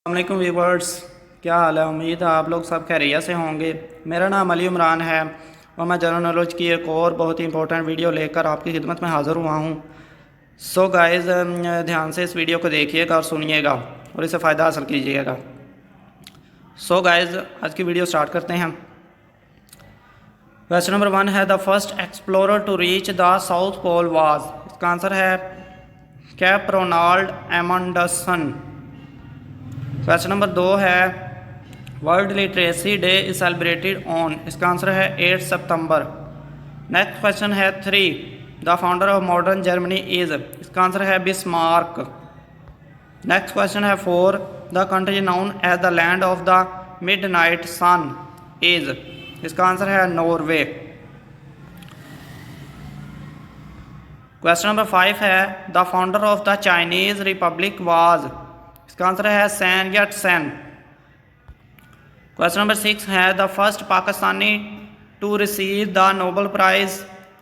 अस्सलामुअलैकुम व्यूवर्स, क्या हाल है। उम्मीद है आप लोग सब खैरियत से होंगे। मेरा नाम अली इमरान है और मैं जनरल नॉलेज की एक और बहुत ही इंपॉर्टेंट वीडियो लेकर आपकी खिदमत में हाज़िर हुआ हूँ। सो गाइस, ध्यान से इस वीडियो को देखिएगा और सुनिएगा और इससे फ़ायदा हासिल कीजिएगा। सो गाइस, आज की वीडियो स्टार्ट करते हैं। क्वेश्चन नंबर 1 है the first explorer to reach the south pole was. इसका आंसर है cap Ronald Amundsen. Question number 2 है world literacy day is celebrated on. इसका आंसर है 8 सितंबर। नेक्स्ट क्वेश्चन है 3 the founder of modern Germany is. इसका answer है Bismarck. Next question है 4 the country known as the land of the midnight sun is. इसका answer है Norway. Question number 5 है the founder of the Chinese republic was. इसका answer है Sun Yat Sen. Question number 6 है the first Pakistani to receive the Nobel prize.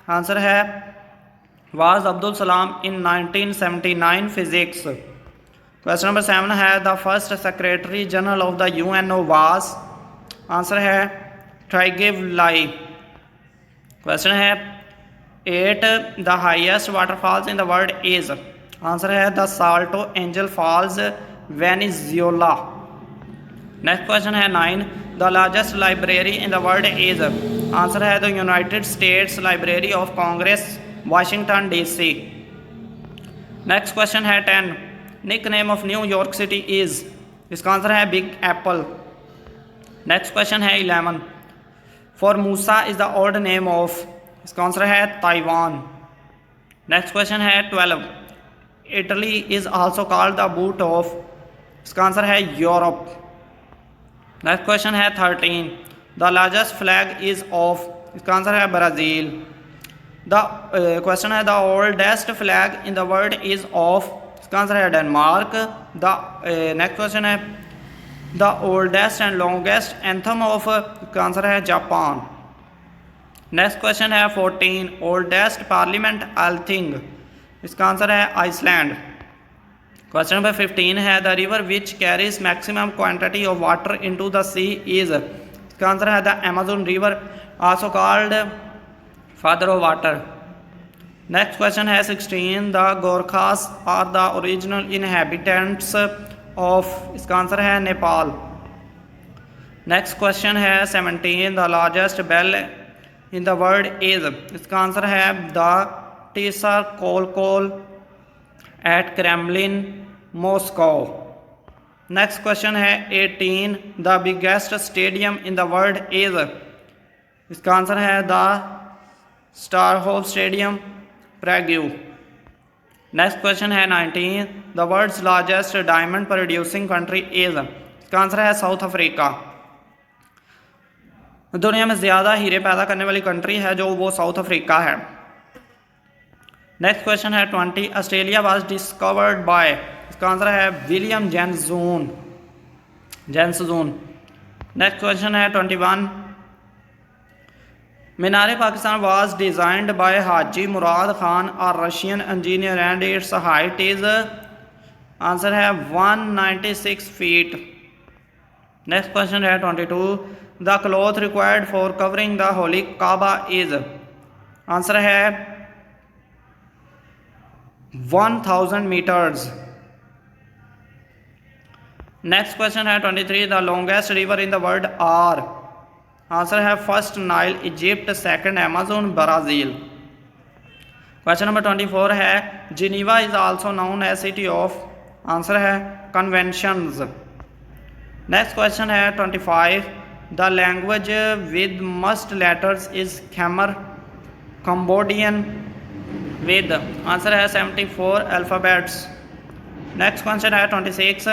Answer है was Abdul Salam in 1979 physics. Question number 7 है the first secretary general of the UNO was. Answer है Trygve Lie. Question है 8 the highest waterfalls in the world is. Answer है the Salto Angel Falls Venezuela. Next question है 9 the largest library in the world is. Answer है the United States Library of Congress Washington DC. Next question है 10 nickname of New York city is. इसका answer है Big Apple. Next question है 11 Formosa is the old name of. इसका answer है Taiwan. Next question है 12 Italy is also called the boot of. इसका answer है Europe. Next question है 13 the largest flag is of. इसका answer है Brazil. The question है the oldest flag in the world is of. इसका answer है Denmark. The next question है the oldest and longest anthem of. इसका answer है Japan. Next question है 14 oldest parliament एल्थिंग। इसका आंसर है आइसलैंड। क्वेश्चन नंबर 15 है the river which carries maximum quantity of water into the sea is. इसका answer है the Amazon river also called father of water. Next question है 16 the Gorkhas are the original inhabitants of. इसका answer है Nepal. Next question है 17 the largest bell in the world is. इसका answer है the Tsar Kolokol at Kremlin Moscow. Next question है 18 the biggest stadium in the world is. इसका answer है the Strahov stadium Prague. Next question है 19 the world's largest diamond producing country is. इसका answer है South Africa. दुनिया में ज़्यादा हीरे पैदा करने वाली कंट्री है जो वो साउथ अफ्रीका है। नेक्स्ट क्वेश्चन है 20 ऑस्ट्रेलिया वाज डिस्कवर्ड बाय। इसका आंसर है विलियम जेन्सून। नेक्स्ट क्वेश्चन है 21 Minar Pakistan was designed by Haji Murad Khan और Russian engineer and its height is. Answer है 196 फीट। नेक्स्ट क्वेश्चन है 22 the cloth required for covering the holy Kaaba is. Answer है 1000 metres. Next question है 23 the longest river in the world are. Answer है first Nile Egypt, second Amazon, Brazil. Question number 24 है Geneva is also known as city of. Answer है conventions. Next question है 25 the language with must letters is Khmer Cambodian with. Answer है 74 alphabets. Next question है 26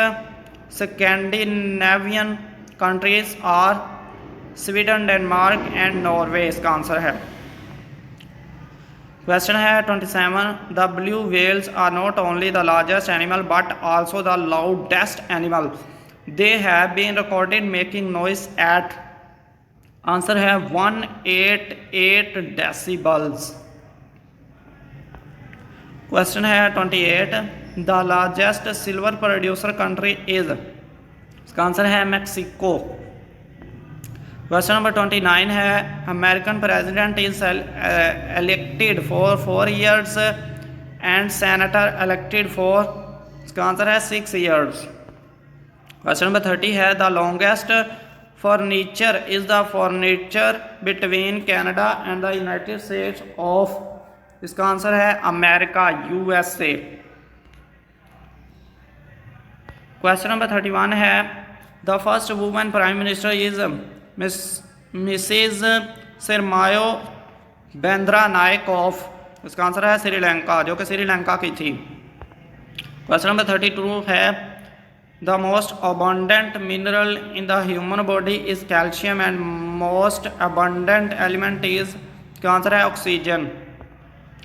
Scandinavian countries are Sweden, Denmark and Norway. इसका answer है। Question है 27 the blue whales are not only the largest animal but also the loudest animal. They have been recorded making noise at. Answer है 188 decibels. Question है 28 the largest silver producer country is. इसका answer है Mexico. Question number 29 है American president is elected for 4 years and senator elected for, इसका answer है 6 years। Question number 30 है the longest furniture is the furniture between Canada and the United States of, इसका answer है America, USA। क्वेश्चन नंबर 31 है the first women prime minister is Mrs Sirimavo Bandaranaike of, इसका answer है श्रीलंका, जो कि श्रीलंका की थी। क्वेश्चन नंबर 32 है the most abundant mineral in the human body is calcium and most abundant element is, इसका आंसर है ऑक्सीजन।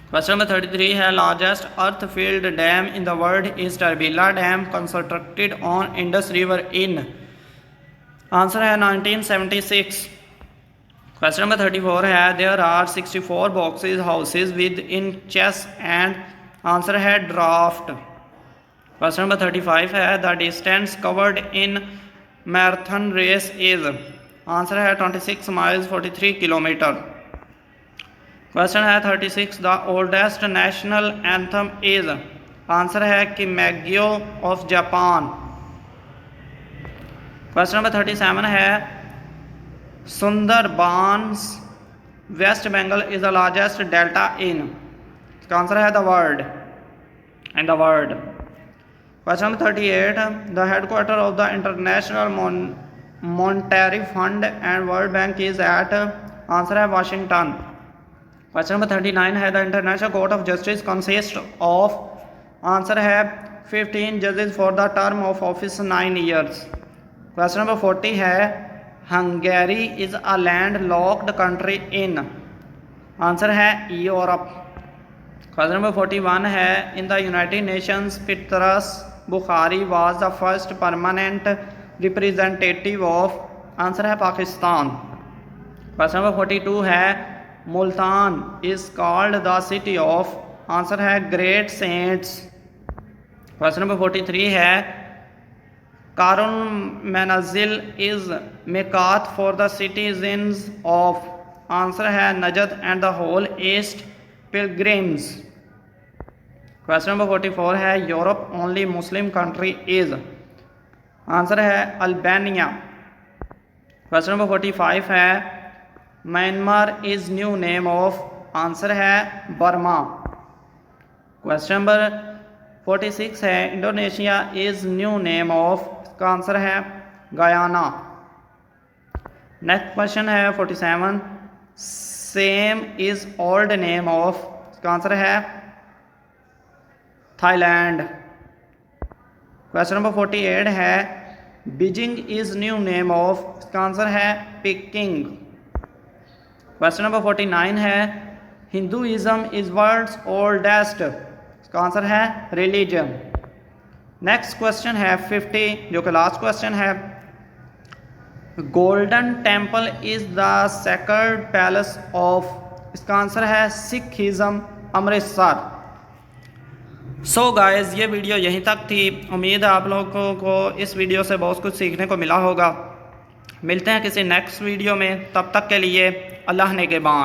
क्वेश्चन नंबर 33 है largest earth field dam in the world is Tarbela dam constructed on Indus river in, answer है 1976। Question number 34 है there are 64 boxes houses with in chess and, answer है draft. Question number 35 है the distance covered in marathon race is, answer है 26 miles 43 kilometre. Question है 36 the oldest national anthem is, answer है Kimigayo of Japan. Question number 37 है Sundarbans West Bengal is the largest delta in, इसका answer है the world, in the world. Question number 38 the headquarter of the International Monetary Fund and World Bank is at, answer है Washington. Question number 39 है the international court of justice consist of, answer है 15 जजेस for the term of office 9 years। Question number 40 है Hungary is a land locked country in, answer है Europe. Question number 41 है in the United Nations Pitras Bukhari was the first permanent representative of, answer है Pakistan. Question number 42 है Multan is called the city of, answer है great saints. Question number 43 है कारुन मैनाजिल is मेकात for the citizens of, answer है Najd and the whole east pilgrims. Question number 44 है Europe only Muslim country is, answer है Albania. Question number 45 है Myanmar is new name of, answer है Burma. Question number 46 है Indonesia is new name of, इसका answer है Guyana. Next question है 47 Siam is old name of, इसका answer है Thailand. Question number 48 है Beijing is new name of, इसका answer है पिकिंग। क्वेश्चन नंबर 49 है हिंदुइज्म इज वर्ल्ड्स ओल्डेस्ट, इसका आंसर है रिलीजन। नेक्स्ट क्वेश्चन है 50 जो कि लास्ट क्वेश्चन है golden temple is the sacred palace of, इसका आंसर है सिखिज्म अमृतसर। सो गाइस ये वीडियो यहीं तक थी। उम्मीद है आप लोगों को इस वीडियो से बहुत कुछ सीखने को मिला होगा। मिलते हैं किसी नेक्स्ट वीडियो में, तब तक के लिए अल्लाह ने के बाद।